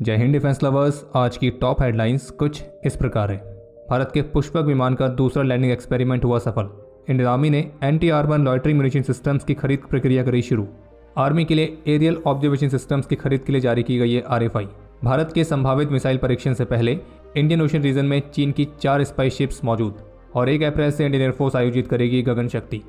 जय Hind defence lovers. आज की टॉप हेडलाइंस कुछ इस प्रकार है। भारत के पुष्पक विमान का दूसरा लैंडिंग एक्सपेरिमेंट हुआ सफल। इंडियन आर्मी ने anti armour loitering munition systems की खरीद प्रक्रिया करी शुरू। आर्मी के लिए एरियल ऑब्जर्वेशन सिस्टम्स की खरीद के लिए जारी की गई है RFI। भारत के संभावित मिसाइल परीक्षण से पहले इंडियन ओशन रीजन में चीन की 4 स्पाई शिप्स मौजूद और 1 अप्रैल से इंडियन एयरफोर्स आयोजित करेगी गगन शक्ति।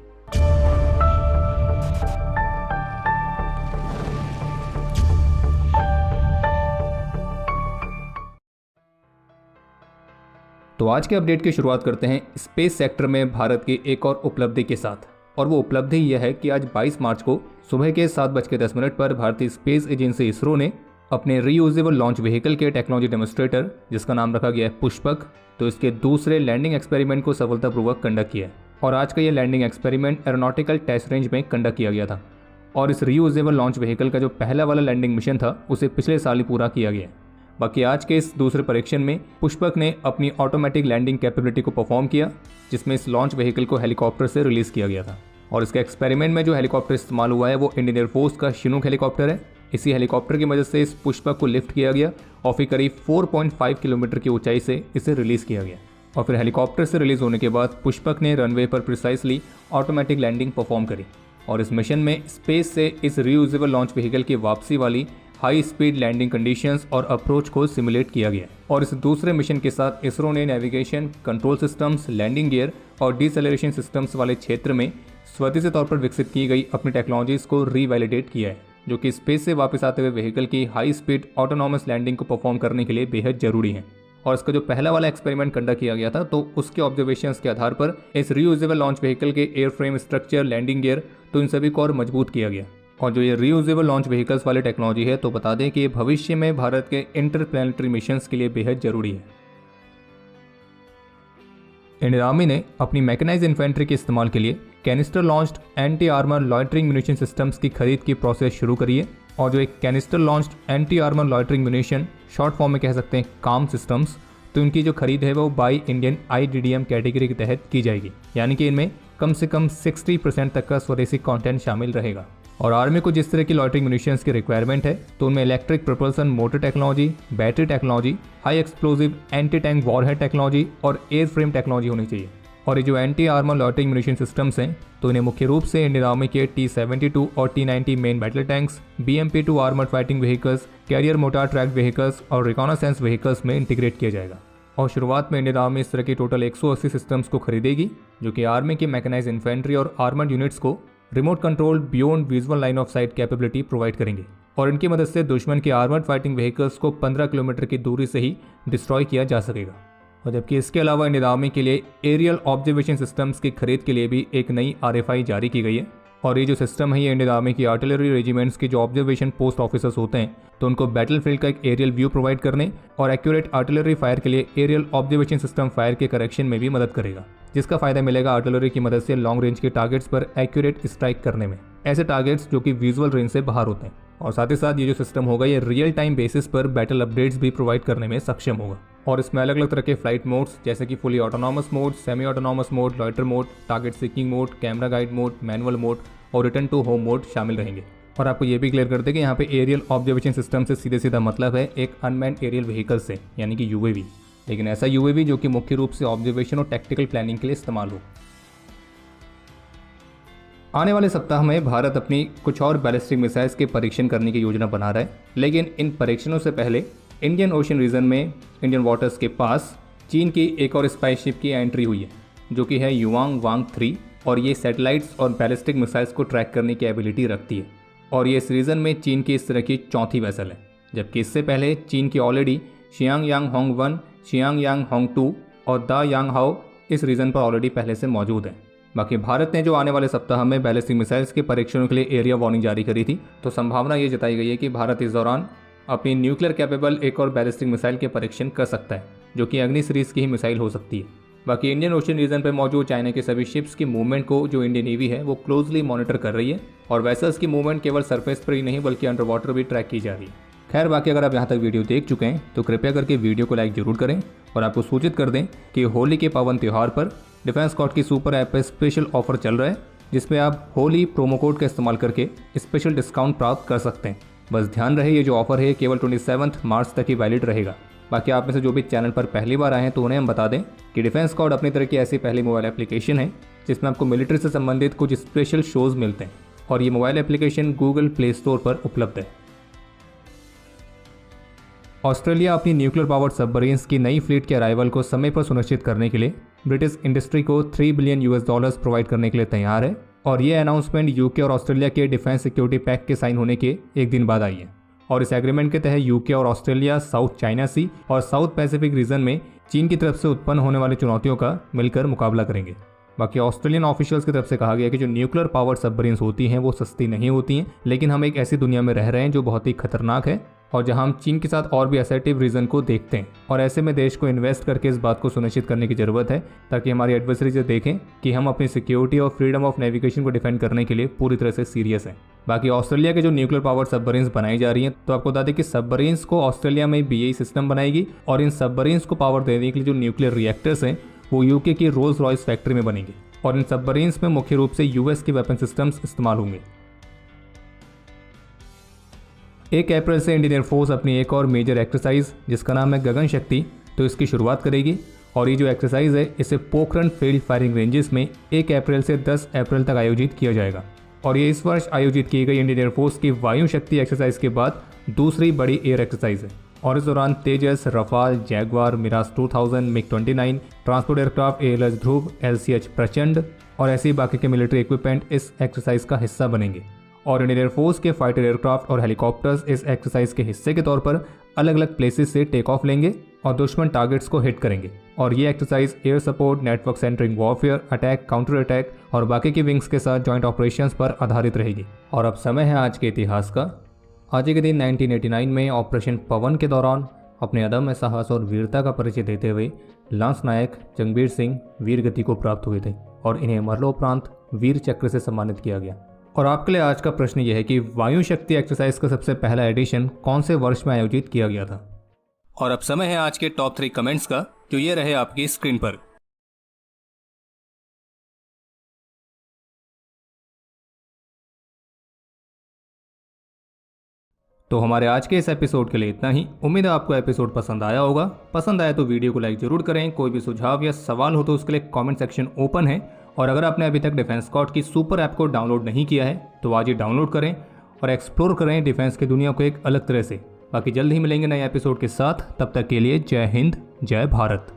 तो आज के अपडेट की शुरुआत करते हैं स्पेस सेक्टर में भारत की एक और उपलब्धि के साथ, और वो उपलब्धि यह है कि आज 22 मार्च को सुबह के 7:10 पर भारतीय स्पेस एजेंसी इसरो ने अपने रीयूजेबल लॉन्च व्हीकल के टेक्नोलॉजी डेमोन्स्ट्रेटर, जिसका नाम रखा गया है पुष्पक, तो इसके दूसरे लैंडिंग एक्सपेरिमेंट को सफलतापूर्वक कंडक्ट किया है। और आज का यह landing experiment aeronautical test range में कंडक्ट किया गया था। और इस रीयूजेबल लॉन्च व्हीकल का जो पहला वाला लैंडिंग मिशन था उसे पिछले साल ही पूरा किया गया है। बाकी आज के इस दूसरे परीक्षण में पुष्पक ने अपनी ऑटोमेटिक लैंडिंग कैपेबिलिटी को परफॉर्म किया, जिसमें इस लॉन्च व्हीकल को हेलीकॉप्टर से रिलीज किया गया था। और इसके एक्सपेरिमेंट में जो हेलीकॉप्टर इस्तेमाल हुआ है वो इंडियन एयरफोर्स का शिनूक हेलीकॉप्टर है। इसी हेलीकॉप्टर की मदद से इस पुष्पक को लिफ्ट किया गया और फिर करीब 4.5 किलोमीटर की ऊंचाई से इसे रिलीज किया गया। और फिर हेलीकॉप्टर से रिलीज होने के बाद पुष्पक ने रनवे पर प्रिसाइसली ऑटोमेटिक लैंडिंग परफॉर्म करी। और इस मिशन में स्पेस से इस रीयूजेबल लॉन्च व्हीकल की वापसी वाली हाई स्पीड लैंडिंग कंडीशंस और अप्रोच को सिमुलेट किया गया। और इस दूसरे मिशन के साथ इसरो ने navigation, control systems, landing gear और डिसेलरेशन सिस्टम्स वाले क्षेत्र में स्वदेशी तौर पर विकसित की गई अपनी टेक्नोलॉजीज को रीवैलिडेट किया है, जो कि स्पेस से वापस आते हुए व्हीकल की हाई स्पीड ऑटोनॉमस लैंडिंग को परफॉर्म करने के लिए बेहद जरूरी है। और इसका जो पहला वाला एक्सपेरिमेंट कंडक्ट किया गया था तो उसके ऑब्जर्वेशंस के आधार पर इस रीयूजेबल लॉन्च व्हीकल के एयरफ्रेम स्ट्रक्चर, लैंडिंग गियर, तो इन सभी को और मजबूत किया गया। और जो ये रीयूजेबल लॉन्च व्हीकल्स वाली टेक्नोलॉजी है तो बता दें कि ये भविष्य में भारत के इंटरप्लैनेटरी मिशंस के लिए बेहद जरूरी है। इंडियन आर्मी ने अपनी मैकेनाइज्ड इन्फेंट्री के इस्तेमाल के लिए canister launched anti armour loitering munition systems की खरीद की प्रोसेस शुरू करी है। और जो एक canister launched anti armour loitering munition, short form में कह सकते हैं काम सिस्टम्स, तो इनकी जो खरीद है वो बाई इंडियन IDDM कैटेगरी के तहत की जाएगी। यानी कि इनमें कम से कम 60% तक का स्वदेशी कंटेंट शामिल रहेगा। और आर्मी को जिस तरह की लॉयटरिंग म्यूनिशंस की रिक्वायरमेंट है तो उनमें electric propulsion motor technology, battery technology, high explosive anti tank warhead technology और एयर फ्रेम टेक्नोलॉजी होनी चाहिए। और ये जो anti armour loitering munition systems हैं तो इन्हें मुख्य रूप से इंडियन आर्मी के T-72 और T-90 main battle tanks, BMP-2 armoured fighting vehicles, carrier mortar tracked vehicles और रिकॉनासेंस व्हीकल्स में इंटीग्रेट किया जाएगा। और शुरुआत में इंडियन आर्मी इस तरह की टोटल 180 सिस्टम्स को खरीदेगी, जो कि आर्मी की मैकेनाइज्ड इन्फेंट्री और आर्मर्ड यूनिट्स को remote control beyond visual line of site capability provide करेंगे। और इनकी मदद से दुश्मन के आर्मर्ड फाइटिंग व्हीकल्स को 15 किलोमीटर की दूरी से ही डिस्ट्रॉय किया जा सकेगा। और जबकि इसके अलावा इंडियन आर्मी के लिए एरियल ऑब्जर्वेशन सिस्टम्स की खरीद के लिए भी एक नई RFI जारी की गई है। और ये जो सिस्टम है ये इंडियन आर्मी की आर्टिलरी रेजिमेंट्स के जो ऑब्जर्वेशन पोस्ट ऑफिसर्स होते हैं तो उनको बैटलफील्ड का एक एरियल व्यू प्रोवाइड करने और एक्यूरेट आर्टिलरी फायर के लिए एरियल ऑब्जर्वेशन सिस्टम फायर के करेक्शन में भी मदद करेगा, जिसका फायदा मिलेगा आर्टिलरी की मदद से लॉन्ग रेंज के टारगेट्स पर एक्यूरेट स्ट्राइक करने में, ऐसे टारगेट्स जो कि विजुअल रेंज से बाहर होते हैं। और साथ ही साथ ये जो सिस्टम होगा ये रियल टाइम बेसिस पर बैटल अपडेट्स भी प्रोवाइड करने में सक्षम होगा। और इसमें अलग अलग तरह के फ्लाइट मोड्स जैसे कि fully autonomous mode, semi autonomous mode, loiter mode, target seeking mode, camera guide mode, manual mode और रिटर्न टू होम मोड शामिल रहेंगे। और आपको ये भी क्लियर कर दें कि यहाँ पे एरियल ऑब्जर्वेशन सिस्टम से सीधे सीधा मतलब है एक अनमैन्ड एरियल व्हीकल से, यानी कि UAV, लेकिन ऐसा UAV जो कि मुख्य रूप से ऑब्जर्वेशन और टैक्टिकल प्लानिंग के लिए इस्तेमाल हो। आने वाले सप्ताह में भारत अपनी कुछ और बैलिस्टिक मिसाइल्स के परीक्षण करने की योजना बना रहा है, लेकिन इन परीक्षणों से पहले इंडियन ओशन रीजन में इंडियन वाटर्स के पास चीन की एक और स्पाई शिप की एंट्री हुई है, जो कि है युआंग वांग 3। और ये सैटेलाइट्स और बैलिस्टिक मिसाइल्स को ट्रैक करने की एबिलिटी रखती है। और ये इस रीजन में चीन की इस तरह की चौथी वेसल है, जबकि इससे पहले चीन की ऑलरेडी शियांग यांग होंग 1, शियांग यांग होंग 2 और दा यांग हाओ इस रीजन पर ऑलरेडी पहले से मौजूद है। बाकी भारत ने जो आने वाले सप्ताह में बैलिस्टिक मिसाइल्स के परीक्षणों के लिए एरिया वार्निंग जारी करी थी, तो संभावना ये जताई गई है कि भारत इस दौरान अपनी न्यूक्लियर कैपेबल एक और बैलिस्टिक मिसाइल के परीक्षण कर सकता है, जो कि अग्नि सीरीज की ही मिसाइल हो सकती है। बाकी इंडियन ओशन रीजन पर मौजूद चाइना के सभी शिप्स की मूवमेंट को जो इंडियन नेवी है वो क्लोजली मॉनिटर कर रही है। और वेसल्स की मूवमेंट केवल सरफेस पर ही नहीं बल्कि अंडर वाटर भी ट्रैक की जा रही है। खैर बाकी अगर आप यहाँ तक वीडियो देख चुके हैं तो कृपया करके वीडियो को लाइक जरूर करें और आपको सूचित कर दें कि होली के पावन त्यौहार पर डिफेंस कॉर्ड की सुपर ऐप पर स्पेशल ऑफर चल रहा है, जिसमें आप होली प्रोमो कोड का इस्तेमाल करके स्पेशल डिस्काउंट प्राप्त कर सकते हैं। बस ध्यान रहे ये जो ऑफर है केवल 27 मार्च तक ही वैलिड रहेगा। बाकी आप में से जो भी चैनल पर पहली बार आए हैं तो उन्हें हम बता दें कि डिफेंस स्क्वाड अपनी तरह की ऐसी पहली मोबाइल एप्लीकेशन है जिसमें आपको मिलिट्री से संबंधित कुछ स्पेशल शोज मिलते हैं और ये mobile application Google play store पर उपलब्ध है। ऑस्ट्रेलिया अपनी न्यूक्लियर पावर्ड सबमरीन्स की नई फ्लीट के अराइवल को समय पर सुनिश्चित करने के लिए ब्रिटिश इंडस्ट्री को $3 बिलियन प्रोवाइड करने के लिए तैयार है और ये अनाउंसमेंट यूके और ऑस्ट्रेलिया के डिफेंस सिक्योरिटी पैक्ट के साइन होने के एक दिन बाद आई है। और इस एग्रीमेंट के तहत यूके और ऑस्ट्रेलिया साउथ चाइना सी और साउथ पैसिफिक रीजन में चीन की तरफ से उत्पन्न होने वाली चुनौतियों का मिलकर मुकाबला करेंगे। बाकी ऑस्ट्रेलियन ऑफिशियल्स की तरफ से कहा गया कि जो न्यूक्लियर पावर्ड सबमरीन्स होती हैं वो सस्ती नहीं होती हैं, लेकिन हम एक ऐसी दुनिया में रह रहे हैं जो बहुत ही खतरनाक है और जहां हम चीन के साथ और भी असर्टिव रीजन को देखते हैं और ऐसे में देश को इन्वेस्ट करके इस बात को सुनिश्चित करने की जरूरत है ताकि हमारी एडवर्सरी से देखें कि हम अपनी सिक्योरिटी और फ्रीडम ऑफ नेविगेशन को डिफेंड करने के लिए पूरी तरह से सीरियस हैं। बाकी ऑस्ट्रेलिया के जो न्यूक्लियर पावर्ड सबमरीन्स बनाई जा रही हैं तो आपको बता दें कि सबमरीन्स को ऑस्ट्रेलिया में BAE सिस्टम बनाएगी और इन सबमरीन्स को पावर देने के लिए जो न्यूक्लियर रिएक्टर्स हैं वो यूके की रोल्स रॉयस फैक्ट्री में बनेंगे और इन सबमरीन्स में मुख्य रूप से US के वेपन सिस्टम्स इस्तेमाल होंगे। 1 अप्रैल से इंडियन एयरफोर्स अपनी एक और मेजर एक्सरसाइज जिसका नाम है गगन शक्ति तो इसकी शुरुआत करेगी और ये जो एक्सरसाइज है इसे पोखरण फील्ड फायरिंग रेंजेस में 1 अप्रैल से 10 अप्रैल तक आयोजित किया जाएगा और ये इस वर्ष आयोजित की गई इंडियन एयरफोर्स की वायु शक्ति एक्सरसाइज के बाद दूसरी बड़ी एयर एक्सरसाइज है और इस दौरान Tejas, Rafale, Jaguar, Mirage 2000, MiG-29, transport aircraft ALS Dhruv, LCH Prachand और ऐसे ही बाकी के मिलिट्री इक्विपमेंट इस एक्सरसाइज का हिस्सा बनेंगे और इंडियन एयरफोर्स के फाइटर एयरक्राफ्ट और हेलीकॉप्टर्स इस एक्सरसाइज के हिस्से के तौर पर अलग अलग प्लेसेस से टेक ऑफ लेंगे और दुश्मन टारगेट्स को हिट करेंगे और ये exercise air support, network centring warfare, attack, counter attack और बाकी की विंग्स के साथ जॉइंट ऑपरेशंस पर आधारित रहेगी। और अब समय है आज के इतिहास का। आज के दिन 1989 में ऑपरेशन पवन के दौरान अपने अदम्य साहस और वीरता का परिचय देते हुए लांस नायक जंगबीर सिंह वीर गति को प्राप्त हुए थे और इन्हें मरणोपरांत वीर चक्र से सम्मानित किया गया। और आपके लिए आज का प्रश्न यह है कि वायु शक्ति एक्सरसाइज का सबसे पहला एडिशन कौन से वर्ष में आयोजित किया गया था। और अब समय है आज के टॉप 3 कमेंट्स का जो ये रहे आपकी स्क्रीन पर। तो हमारे आज के इस एपिसोड के लिए इतना ही। उम्मीद है आपको एपिसोड पसंद आया होगा। पसंद आया तो वीडियो को लाइक जरूर करें। कोई भी सुझाव या सवाल हो तो उसके लिए कमेंट सेक्शन ओपन है और अगर आपने अभी तक डिफेंस स्क्वाड की सुपर ऐप को डाउनलोड नहीं किया है तो आज ही डाउनलोड करें और एक्सप्लोर करें डिफेंस की दुनिया को एक अलग तरह से। बाकी जल्द ही मिलेंगे नए एपिसोड के साथ, तब तक के लिए जय हिंद, जय भारत।